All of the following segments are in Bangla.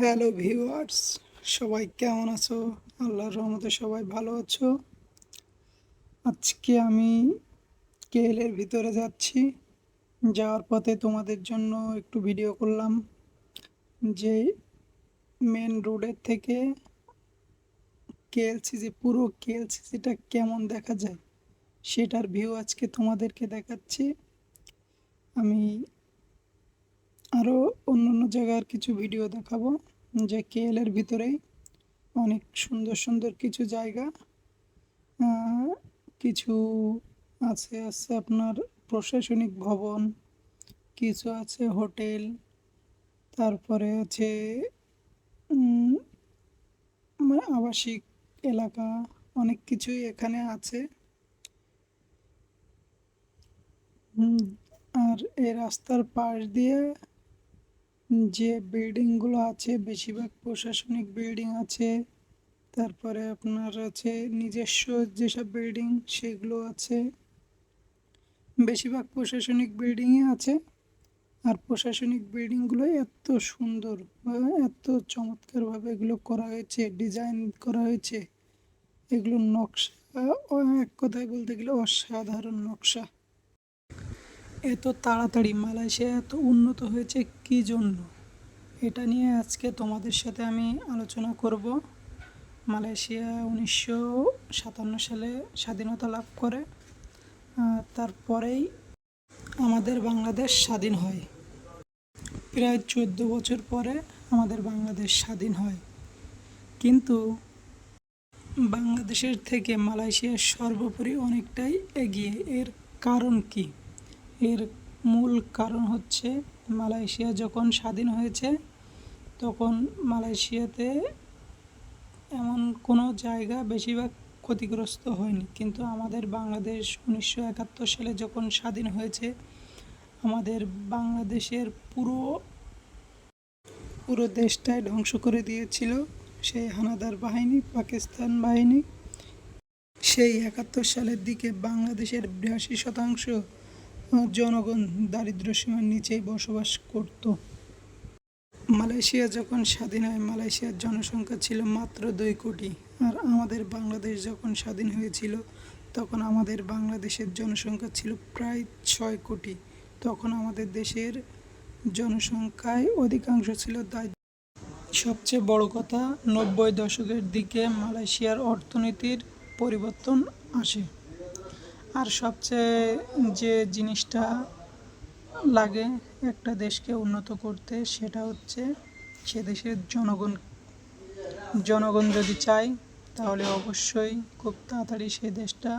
হ্যালো ভিউয়ার্স, সবাই কেমন আছো? আল্লাহর রহমতে সবাই ভালো আছো। আজকে আমি কেএলের ভিতরে যাচ্ছি। যাওয়ার পথে তোমাদের জন্য একটু ভিডিও করলাম যে মেন রোডের থেকে কেএলসিসি পুরো কেএলসিসিটা কেমন দেখা যায় সেটার ভিউ আজকে তোমাদেরকে দেখাচ্ছি। আমি আরও অন্য জায়গার কিছু ভিডিও দেখাবো যে কেএলের ভিতরেই অনেক সুন্দর সুন্দর কিছু জায়গা, কিছু আছে আপনার প্রশাসনিক ভবন, কিছু আছে হোটেল, তারপরে আছে উম, মানে আবাসিক এলাকা, অনেক কিছুই এখানে আছে। আর এই রাস্তার পাশ দিয়ে যে বিল্ডিংগুলো আছে বেশিরভাগ প্রশাসনিক বিল্ডিং আছে, তারপরে আপনার আছে নিজস্ব যেসব বিল্ডিং সেগুলো আছে, বেশিরভাগ প্রশাসনিক বিল্ডিংই আছে। আর প্রশাসনিক বিল্ডিংগুলো এত সুন্দর বা এত চমৎকারভাবে এগুলো করা হয়েছে, ডিজাইন করা হয়েছে, এগুলোর নকশা এক কথায় বলতে গেলে অসাধারণ নকশা। এত তাড়াতাড়ি মালয়েশিয়া এত উন্নত হয়েছে কী জন্য, এটা নিয়ে আজকে তোমাদের সাথে আমি আলোচনা করব। মালয়েশিয়া 1957 সালে স্বাধীনতা লাভ করে, তারপরেই আমাদের বাংলাদেশ স্বাধীন হয়। প্রায় 14 বছর পরে আমাদের বাংলাদেশ স্বাধীন হয়। কিন্তু বাংলাদেশের থেকে মালয়েশিয়া সর্বোপরি অনেকটাই এগিয়ে। এর কারণ কি? এর মূল কারণ হচ্ছে মালয়েশিয়া যখন স্বাধীন হয়েছে তখন মালয়েশিয়াতে এমন কোনো জায়গা বেশিরভাগ ক্ষতিগ্রস্ত হয়নি, কিন্তু আমাদের বাংলাদেশ 1971 সালে যখন স্বাধীন হয়েছে আমাদের বাংলাদেশের পুরো দেশটাই ধ্বংস করে দিয়েছিল সেই হানাদার বাহিনী, পাকিস্তান বাহিনী। সেই 71 সালের দিকে বাংলাদেশের 82% জনগণ দারিদ্র্যসীমার নিচেই বসবাস করত। মালয়েশিয়া যখন স্বাধীন হয় মালয়েশিয়ার জনসংখ্যা ছিল মাত্র 2 কোটি, আর আমাদের বাংলাদেশ যখন স্বাধীন হয়েছিল তখন আমাদের বাংলাদেশের জনসংখ্যা ছিল প্রায় 6 কোটি। তখন আমাদের দেশের জনসংখ্যায় অধিকাংশ ছিল দারিদ্র। সবচেয়ে বড় কথা, 90 দশকের দিকে মালয়েশিয়ার অর্থনীতির পরিবর্তন আসে। আর সবচেয়ে যে জিনিসটা লাগে একটা দেশকে উন্নত করতে সেটা হচ্ছে সে দেশের জনগণ যদি চায় তাহলে অবশ্যই খুব তাড়াতাড়ি সে দেশটা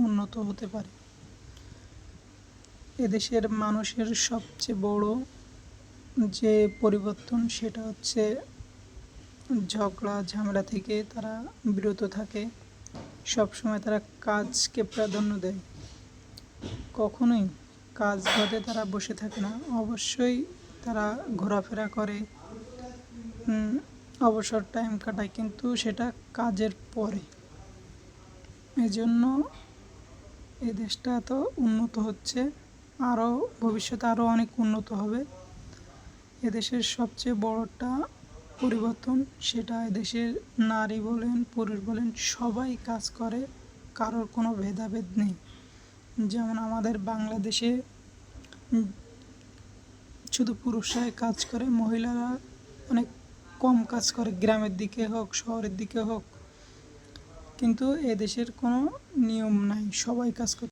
উন্নত হতে পারে। এদেশের মানুষের সবচেয়ে বড় যে পরিবর্তন সেটা হচ্ছে ঝগড়া ঝামেলা থেকে তারা বিরত থাকে। সবসময় তারা কাজকে প্রাধান্য দেয়, কখনোই কাজ বাদে তারা বসে থাকে না। অবশ্যই তারা ঘোরাফেরা করে, অবসর টাইম কাটায়, কিন্তু সেটা কাজের পরে। এজন্য এই দেশটা এত উন্নত হচ্ছে, আরও ভবিষ্যতে আরও অনেক উন্নত হবে। এদেশের সবচেয়ে বড়টা পরিবর্তন সেটা এদেশের নারী বলেন পুরুষ বলেন সবাই কাজ করে, কারোর কোনো ভেদাভেদ নেই। যেমন আমাদের বাংলাদেশে শুধু পুরুষরাই কাজ করে, মহিলারা অনেক কম কাজ করে, গ্রামের দিকে হোক শহরের দিকে হোক। কিন্তু এদেশের কোনো নিয়ম নাই, সবাই কাজ করে।